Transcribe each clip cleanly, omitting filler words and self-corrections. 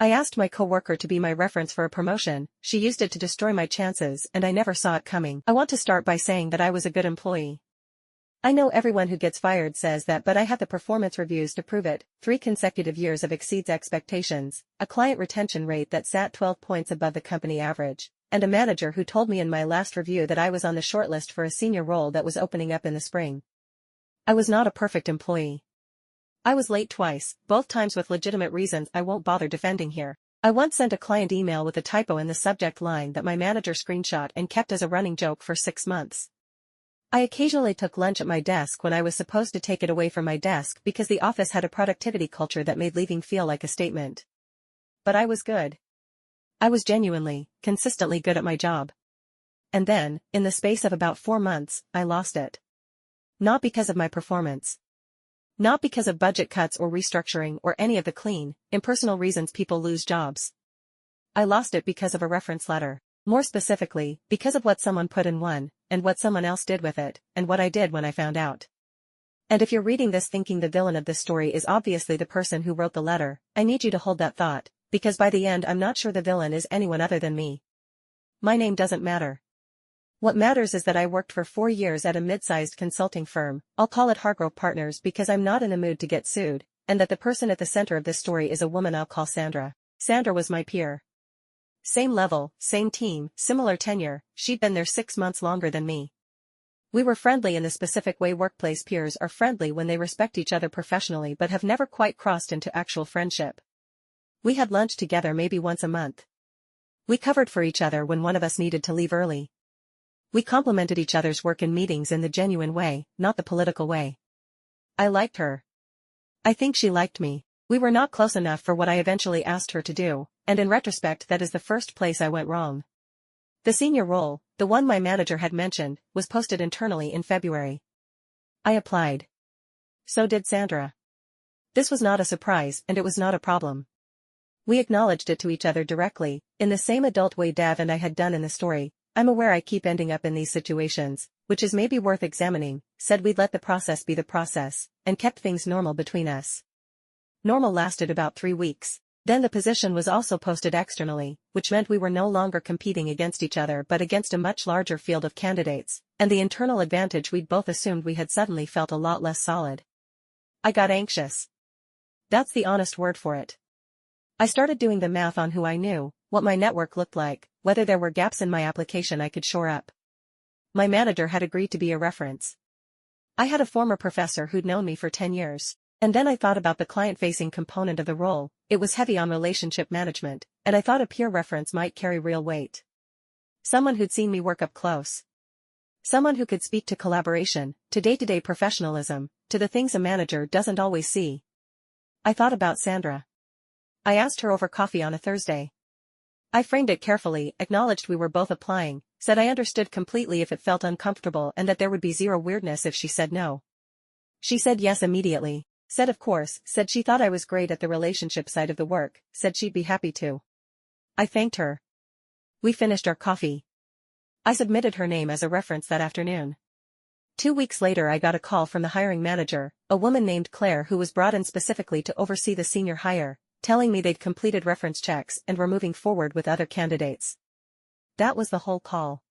I asked my coworker to be my reference for a promotion. She used it to destroy my chances and I never saw it coming. I want to start by saying that I was a good employee. I know everyone who gets fired says that, but I had the performance reviews to prove it. 3 consecutive years of exceeds expectations, a client retention rate that sat 12 points above the company average, and a manager who told me in my last review that I was on the shortlist for a senior role that was opening up in the spring. I was not a perfect employee. I was late twice, both times with legitimate reasons I won't bother defending here. I once sent a client email with a typo in the subject line that my manager screenshot and kept as a running joke for 6 months. I occasionally took lunch at my desk when I was supposed to take it away from my desk because the office had a productivity culture that made leaving feel like a statement. But I was good. I was genuinely, consistently good at my job. And then, in the space of about 4 months, I lost it. Not because of my performance. Not because of budget cuts or restructuring or any of the clean, impersonal reasons people lose jobs. I lost it because of a reference letter. More specifically, because of what someone put in one, and what someone else did with it, and what I did when I found out. And if you're reading this thinking the villain of this story is obviously the person who wrote the letter, I need you to hold that thought, because by the end I'm not sure the villain is anyone other than me. My name doesn't matter. What matters is that I worked for 4 years at a mid-sized consulting firm, I'll call it Hargrove Partners because I'm not in the mood to get sued, and that the person at the center of this story is a woman I'll call Sandra. Sandra was my peer. Same level, same team, similar tenure, she'd been there 6 months longer than me. We were friendly in the specific way workplace peers are friendly when they respect each other professionally but have never quite crossed into actual friendship. We had lunch together maybe once a month. We covered for each other when one of us needed to leave early. We complimented each other's work in meetings in the genuine way, not the political way. I liked her. I think she liked me. We were not close enough for what I eventually asked her to do, and in retrospect that is the first place I went wrong. The senior role, the one my manager had mentioned, was posted internally in February. I applied. So did Sandra. This was not a surprise and it was not a problem. We acknowledged it to each other directly, in the same adult way Dav and I had done in the story. I'm aware I keep ending up in these situations, which is maybe worth examining, said we'd let the process be the process, and kept things normal between us. Normal lasted about 3 weeks. Then the position was also posted externally, which meant we were no longer competing against each other but against a much larger field of candidates, and the internal advantage we'd both assumed we had suddenly felt a lot less solid. I got anxious. That's the honest word for it. I started doing the math on who I knew, what my network looked like, whether there were gaps in my application I could shore up. My manager had agreed to be a reference. I had a former professor who'd known me for 10 years. And then I thought about the client-facing component of the role. It was heavy on relationship management, and I thought a peer reference might carry real weight. Someone who'd seen me work up close. Someone who could speak to collaboration, to day-to-day professionalism, to the things a manager doesn't always see. I thought about Sandra. I asked her over coffee on a Thursday. I framed it carefully, acknowledged we were both applying, said I understood completely if it felt uncomfortable and that there would be zero weirdness if she said no. She said yes immediately. Said of course, said she thought I was great at the relationship side of the work, said she'd be happy to. I thanked her. We finished our coffee. I submitted her name as a reference that afternoon. 2 weeks later I got a call from the hiring manager, a woman named Claire who was brought in specifically to oversee the senior hire, telling me they'd completed reference checks and were moving forward with other candidates. That was the whole call.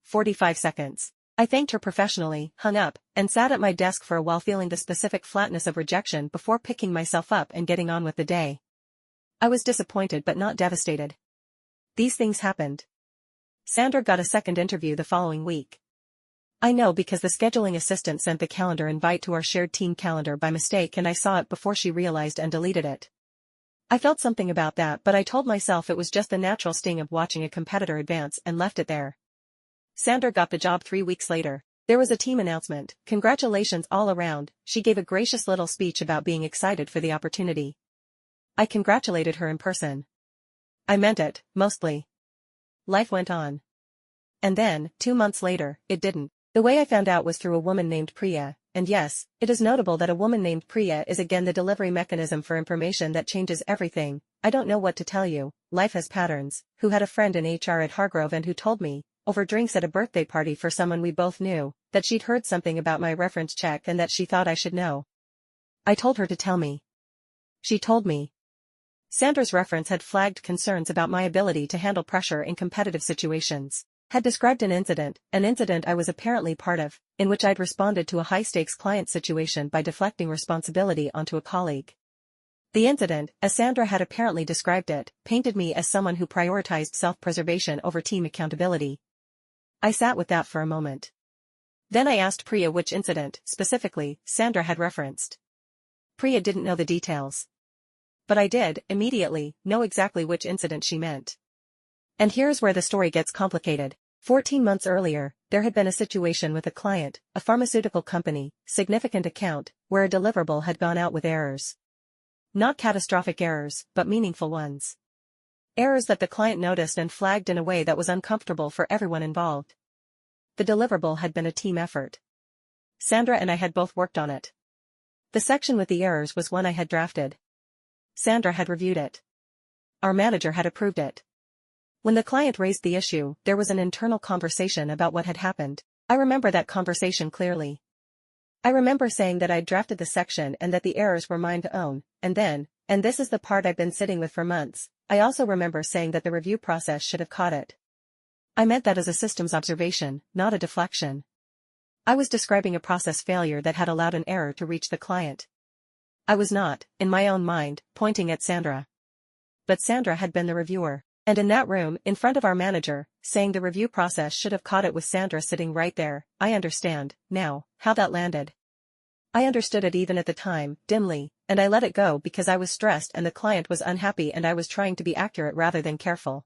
45 seconds. I thanked her professionally, hung up, and sat at my desk for a while feeling the specific flatness of rejection before picking myself up and getting on with the day. I was disappointed but not devastated. These things happened. Sandra got a second interview the following week. I know because the scheduling assistant sent the calendar invite to our shared team calendar by mistake and I saw it before she realized and deleted it. I felt something about that but I told myself it was just the natural sting of watching a competitor advance and left it there. Sandra got the job 3 weeks later. There was a team announcement, congratulations all around, she gave a gracious little speech about being excited for the opportunity. I congratulated her in person. I meant it, mostly. Life went on. And then, 2 months later, it didn't. The way I found out was through a woman named Priya, and yes, it is notable that a woman named Priya is again the delivery mechanism for information that changes everything. I don't know what to tell you, life has patterns, who had a friend in HR at Hargrove and who told me, over drinks at a birthday party for someone we both knew, that she'd heard something about my reference check and that she thought I should know. I told her to tell me. She told me. Sandra's reference had flagged concerns about my ability to handle pressure in competitive situations. Had described an incident I was apparently part of, in which I'd responded to a high-stakes client situation by deflecting responsibility onto a colleague. The incident, as Sandra had apparently described it, painted me as someone who prioritized self-preservation over team accountability. I sat with that for a moment. Then I asked Priya which incident, specifically, Sandra had referenced. Priya didn't know the details. But I did, immediately, know exactly which incident she meant. And here's where the story gets complicated. 14 months earlier, there had been a situation with a client, a pharmaceutical company, significant account, where a deliverable had gone out with errors. Not catastrophic errors, but meaningful ones. Errors that the client noticed and flagged in a way that was uncomfortable for everyone involved. The deliverable had been a team effort. Sandra and I had both worked on it. The section with the errors was one I had drafted. Sandra had reviewed it. Our manager had approved it. When the client raised the issue, there was an internal conversation about what had happened. I remember that conversation clearly. I remember saying that I'd drafted the section and that the errors were mine to own, and then, and this is the part I've been sitting with for months, I also remember saying that the review process should have caught it. I meant that as a systems observation, not a deflection. I was describing a process failure that had allowed an error to reach the client. I was not, in my own mind, pointing at Sandra. But Sandra had been the reviewer, and in that room, in front of our manager, saying the review process should have caught it with Sandra sitting right there. I understand, now, how that landed. I understood it even at the time, dimly, and I let it go because I was stressed and the client was unhappy and I was trying to be accurate rather than careful.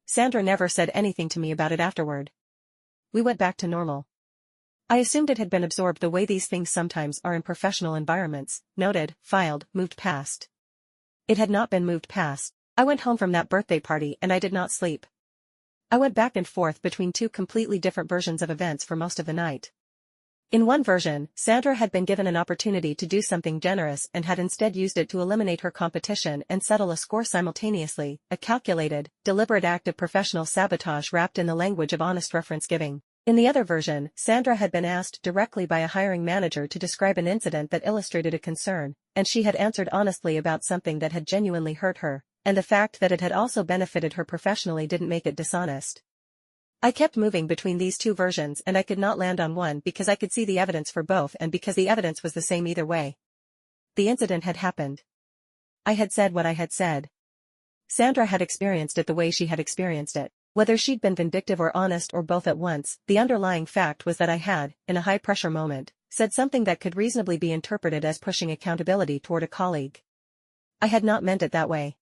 Sandra never said anything to me about it afterward. We went back to normal. I assumed it had been absorbed the way these things sometimes are in professional environments, noted, filed, moved past. It had not been moved past. I went home from that birthday party and I did not sleep. I went back and forth between two completely different versions of events for most of the night. In one version, Sandra had been given an opportunity to do something generous and had instead used it to eliminate her competition and settle a score simultaneously, a calculated, deliberate act of professional sabotage wrapped in the language of honest reference giving. In the other version, Sandra had been asked directly by a hiring manager to describe an incident that illustrated a concern, and she had answered honestly about something that had genuinely hurt her, and the fact that it had also benefited her professionally didn't make it dishonest. I kept moving between these two versions and I could not land on one because I could see the evidence for both and because the evidence was the same either way. The incident had happened. I had said what I had said. Sandra had experienced it the way she had experienced it. Whether she'd been vindictive or honest or both at once, the underlying fact was that I had, in a high-pressure moment, said something that could reasonably be interpreted as pushing accountability toward a colleague. I had not meant it that way.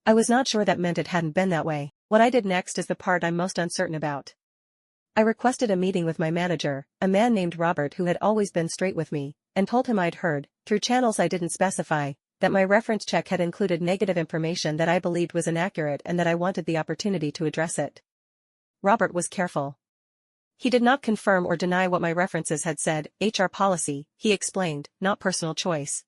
I was not sure that meant it hadn't been that way. What I did next is the part I'm most uncertain about. I requested a meeting with my manager, a man named Robert who had always been straight with me, and told him I'd heard, through channels I didn't specify, that my reference check had included negative information that I believed was inaccurate and that I wanted the opportunity to address it. Robert was careful. He did not confirm or deny what my references had said. HR policy, he explained, not personal choice.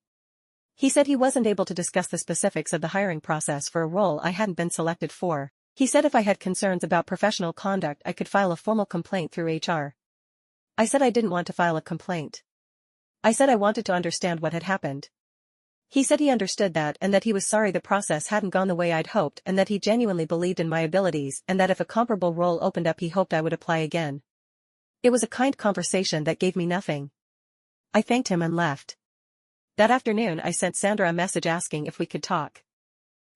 He said he wasn't able to discuss the specifics of the hiring process for a role I hadn't been selected for. He said if I had concerns about professional conduct I could file a formal complaint through HR. I said I didn't want to file a complaint. I said I wanted to understand what had happened. He said he understood that and that he was sorry the process hadn't gone the way I'd hoped and that he genuinely believed in my abilities and that if a comparable role opened up he hoped I would apply again. It was a kind conversation that gave me nothing. I thanked him and left. That afternoon I sent Sandra a message asking if we could talk.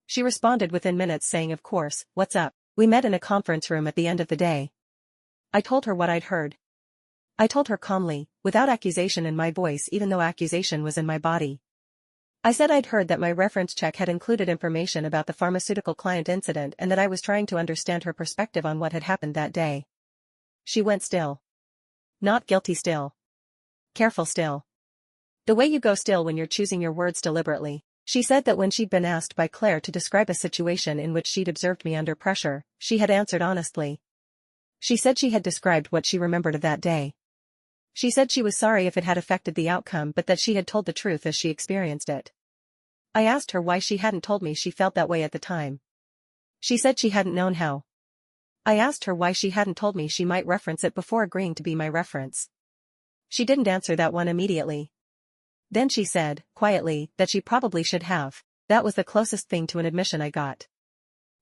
She responded within minutes saying of course, what's up? We met in a conference room at the end of the day. I told her what I'd heard. I told her calmly, without accusation in my voice even though accusation was in my body. I said I'd heard that my reference check had included information about the pharmaceutical client incident and that I was trying to understand her perspective on what had happened that day. She went still. Not guilty still. Careful still. The way you go still when you're choosing your words deliberately. She said that when she'd been asked by Claire to describe a situation in which she'd observed me under pressure, she had answered honestly. She said she had described what she remembered of that day. She said she was sorry if it had affected the outcome but that she had told the truth as she experienced it. I asked her why she hadn't told me she felt that way at the time. She said she hadn't known how. I asked her why she hadn't told me she might reference it before agreeing to be my reference. She didn't answer that one immediately. Then she said, quietly, that she probably should have. That was the closest thing to an admission I got.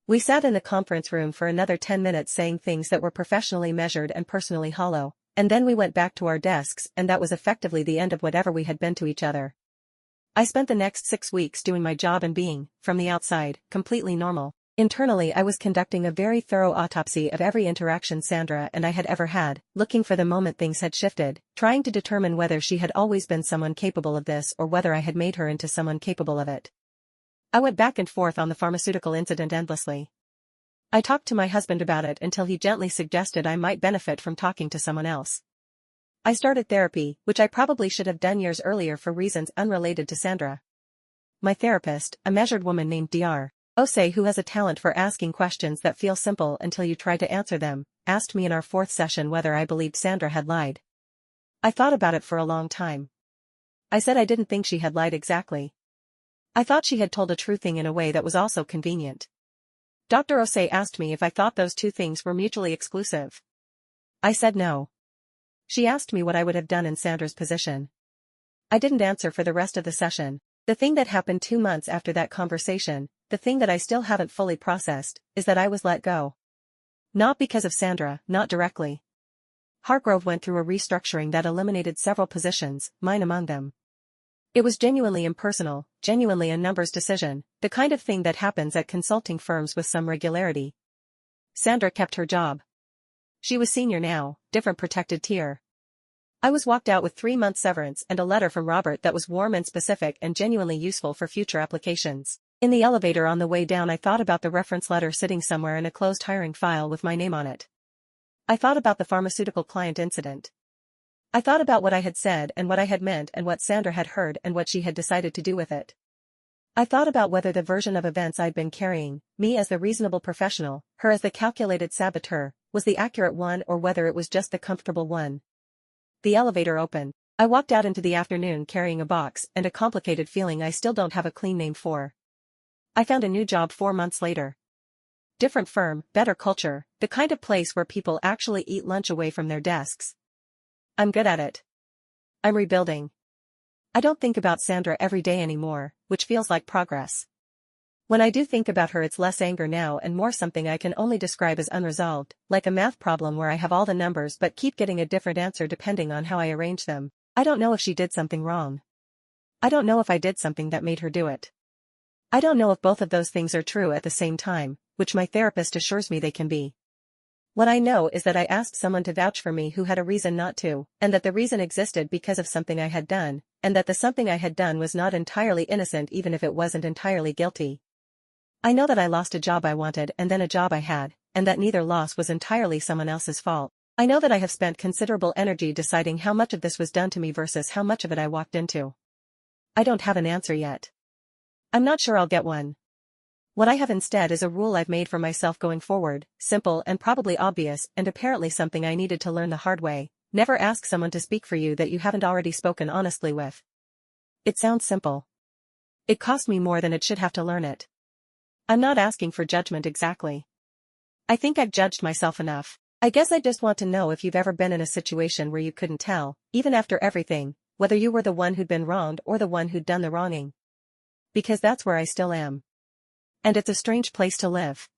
We sat in the conference room for another 10 minutes saying things that were professionally measured and personally hollow, and then we went back to our desks and that was effectively the end of whatever we had been to each other. I spent the next 6 weeks doing my job and being, from the outside, completely normal. Internally I was conducting a very thorough autopsy of every interaction Sandra and I had ever had, looking for the moment things had shifted, trying to determine whether she had always been someone capable of this or whether I had made her into someone capable of it. I went back and forth on the pharmaceutical incident endlessly. I talked to my husband about it until he gently suggested I might benefit from talking to someone else. I started therapy, which I probably should have done years earlier for reasons unrelated to Sandra. My therapist, a measured woman named Dr. Osei who has a talent for asking questions that feel simple until you try to answer them, asked me in our 4th session whether I believed Sandra had lied. I thought about it for a long time. I said I didn't think she had lied exactly. I thought she had told a true thing in a way that was also convenient. Dr. Osei asked me if I thought those two things were mutually exclusive. I said no. She asked me what I would have done in Sandra's position. I didn't answer for the rest of the session. The thing that happened 2 months after that conversation, the thing that I still haven't fully processed, is that I was let go. Not because of Sandra, not directly. Hargrove went through a restructuring that eliminated several positions, mine among them. It was genuinely impersonal, genuinely a numbers decision, the kind of thing that happens at consulting firms with some regularity. Sandra kept her job. She was senior now, different protected tier. I was walked out with 3-month severance and a letter from Robert that was warm and specific and genuinely useful for future applications. In the elevator on the way down I thought about the reference letter sitting somewhere in a closed hiring file with my name on it. I thought about the pharmaceutical client incident. I thought about what I had said and what I had meant and what Sandra had heard and what she had decided to do with it. I thought about whether the version of events I'd been carrying, me as the reasonable professional, her as the calculated saboteur, was the accurate one or whether it was just the comfortable one. The elevator opened. I walked out into the afternoon carrying a box and a complicated feeling I still don't have a clean name for. I found a new job 4 months later. Different firm, better culture, the kind of place where people actually eat lunch away from their desks. I'm good at it. I'm rebuilding. I don't think about Sandra every day anymore, which feels like progress. When I do think about her it's less anger now and more something I can only describe as unresolved, like a math problem where I have all the numbers but keep getting a different answer depending on how I arrange them. I don't know if she did something wrong. I don't know if I did something that made her do it. I don't know if both of those things are true at the same time, which my therapist assures me they can be. What I know is that I asked someone to vouch for me who had a reason not to, and that the reason existed because of something I had done, and that the something I had done was not entirely innocent even if it wasn't entirely guilty. I know that I lost a job I wanted and then a job I had, and that neither loss was entirely someone else's fault. I know that I have spent considerable energy deciding how much of this was done to me versus how much of it I walked into. I don't have an answer yet. I'm not sure I'll get one. What I have instead is a rule I've made for myself going forward, simple and probably obvious and apparently something I needed to learn the hard way: never ask someone to speak for you that you haven't already spoken honestly with. It sounds simple. It cost me more than it should have to learn it. I'm not asking for judgment exactly. I think I've judged myself enough. I guess I just want to know if you've ever been in a situation where you couldn't tell, even after everything, whether you were the one who'd been wronged or the one who'd done the wronging. Because that's where I still am. And it's a strange place to live.